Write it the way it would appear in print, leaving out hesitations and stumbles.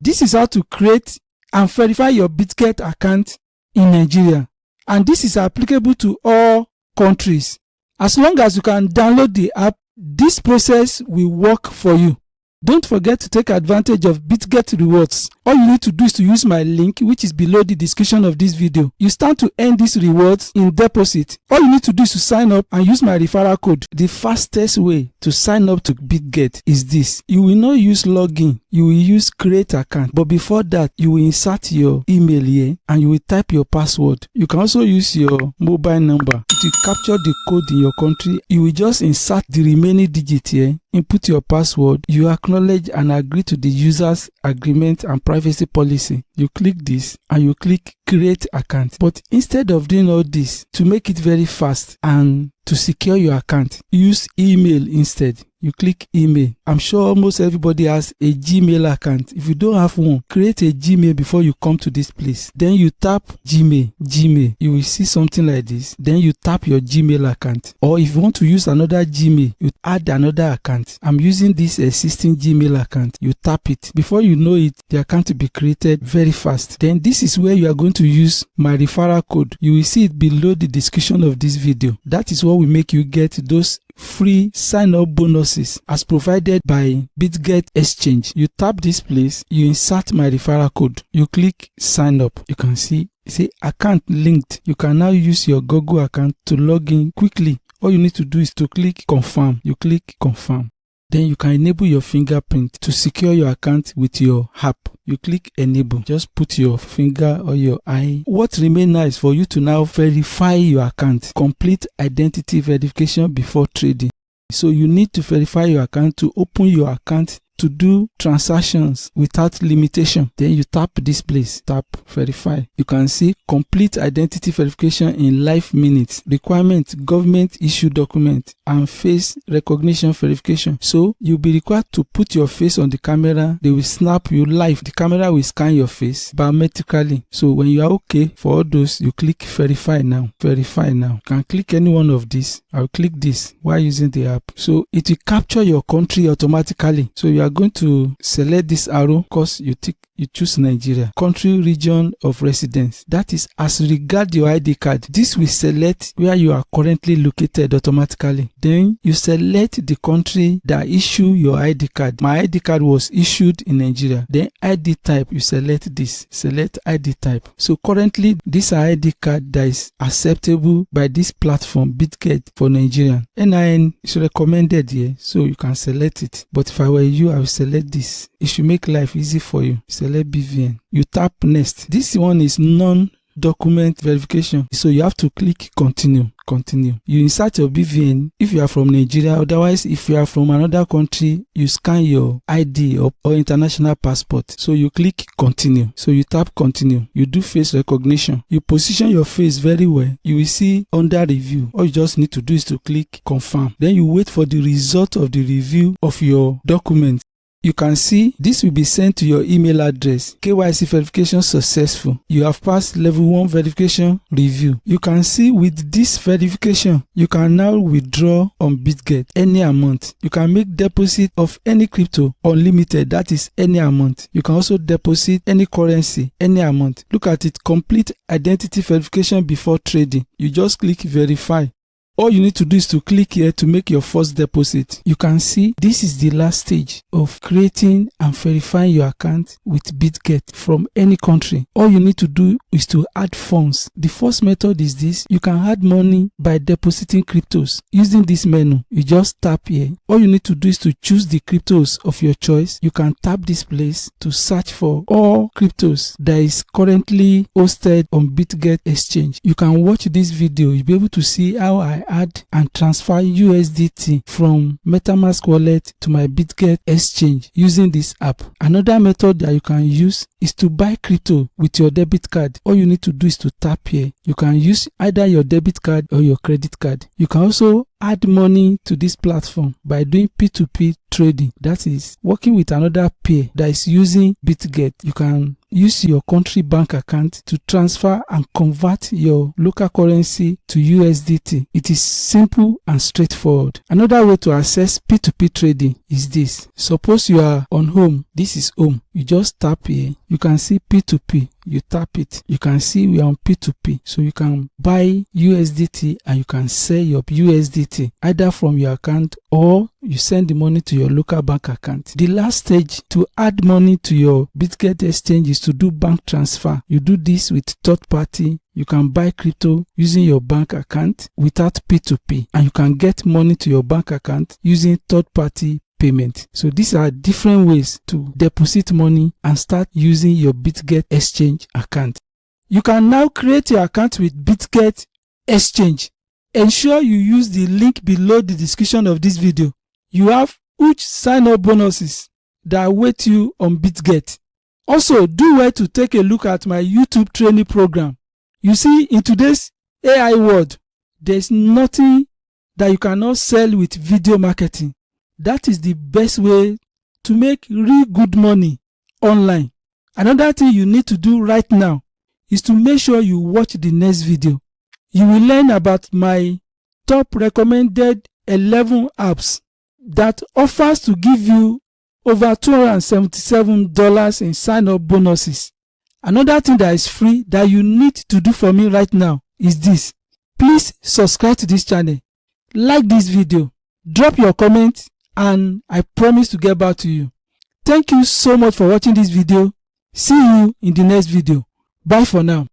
This is how to create and verify your Bitget account in Nigeria, and this is applicable to all countries. As long as you can download the app, this process will work for you. Don't forget to take advantage of Bitget rewards. All you need to do is to use my link, which is below the description of this video. You stand to earn these rewards in deposit. All you need to do is to sign up and use my referral code. The fastest way to sign up to Bitget is this. You will not use login, you will use create account. But before that, you will insert your email here and you will type your password. You can also use your mobile number. To capture the code in your country, you will just insert the remaining digit here, input your password, you acknowledge and agree to the user's agreement and privacy policy. You click this and you click create account. But instead of doing all this, to make it very fast and to secure your account, use email instead. You click email. I'm sure almost everybody has a Gmail account. If you don't have one, create a Gmail before you come to this place. Then you tap Gmail. You will see something like this. Then you tap your Gmail account. Or if you want to use another Gmail, you add another account. I'm using this existing Gmail account. You tap it. Before you know it, the account will be created very fast. Then this is where you are going to use my referral code. You will see it below the description of this video. That is what will make you get those free sign-up bonuses as provided by Bitget Exchange. You tap this place, you insert my referral code, you click sign up. You can see account linked. You can now use your Google account to log in quickly. All you need to do is to click confirm. You click confirm. Then you can enable your fingerprint to secure your account with your app. You click enable. Just put your finger or your eye. What remains now is for you to now verify your account. Complete identity verification before trading. So you need to verify your account to open your account to do transactions without limitation. Then you tap this place, tap verify. You can see complete identity verification in live minutes. Requirement, government issue document and face recognition verification. So you'll be required to put your face on the camera. They will snap you live. The camera will scan your face biometrically. So when you are okay for all those, you click verify now. Verify now. You can click any one of these. I'll click this while using the app. So it will capture your country automatically. So you are going to select this arrow because you choose Nigeria. Country, region of residence. That is as regard your ID card. This will select where you are currently located automatically. Then you select the country that issue your ID card. My ID card was issued in Nigeria. Then ID type, you select this. Select ID type. So currently this ID card that is acceptable by this platform, Bitget for Nigerian. NIN is recommended here, so you can select it. But if I were you, I will select this. It should make life easy for you. Select BVN. You tap next. This one is non-document verification. So you have to click continue. You insert your BVN if you are from Nigeria. Otherwise, if you are from another country, you scan your ID or international passport. So you click continue. So you tap continue. You do face recognition. You position your face very well. You will see under review. All you just need to do is to click confirm. Then you wait for the result of the review of your document. You can see this will be sent to your email address. KYC verification successful. You have passed level 1 verification review. You can see with this verification, you can now withdraw on Bitget any amount. You can make deposit of any crypto unlimited, that is any amount. You can also deposit any currency, any amount. Look at it, complete identity verification before trading. You just click verify. All you need to do is to click here to make your first deposit. You can see this is the last stage of creating and verifying your account with Bitget from any country. All you need to do is to add funds. The first method is this. You can add money by depositing cryptos. Using this menu, you just tap here. All you need to do is to choose the cryptos of your choice. You can tap this place to search for all cryptos that is currently hosted on Bitget Exchange. You can watch this video. You'll be able to see how I add and transfer USDT from MetaMask wallet to my Bitget Exchange using this app. Another method that you can use is to buy crypto with your debit card. All you need to do is to tap here. You can use either your debit card or your credit card. You can also add money to this platform by doing P2P trading. That is working with another peer that is using Bitget. You can use your country bank account to transfer and convert your local currency to USDT. It is simple and straightforward. Another way to access P2P trading is this. Suppose you are on home. This is home. You just tap here. You can see P2P. You tap it. You can see we are on P2P. So you can buy USDT and you can sell your USDT either from your account or you send the money to your local bank account. The last stage to add money to your Bitget exchange is to do bank transfer. You do this with third party. You can buy crypto using your bank account without P2P, and you can get money to your bank account using third party payment. So these are different ways to deposit money and start using your Bitget exchange account. You can now create your account with Bitget exchange. Ensure you use the link below the description of this video. You have huge sign-up bonuses that await you on Bitget. Also, do well to take a look at my YouTube training program. You see, in today's AI world, there's nothing that you cannot sell with video marketing. That is the best way to make real good money online. Another thing you need to do right now is to make sure you watch the next video. You will learn about my top recommended 11 apps that offers to give you over $277 in sign-up bonuses. Another thing that is free that you need to do for me right now is this. Please subscribe to this channel, like this video, drop your comment, and I promise to get back to you. Thank you so much for watching this video. See you in the next video. Bye for now.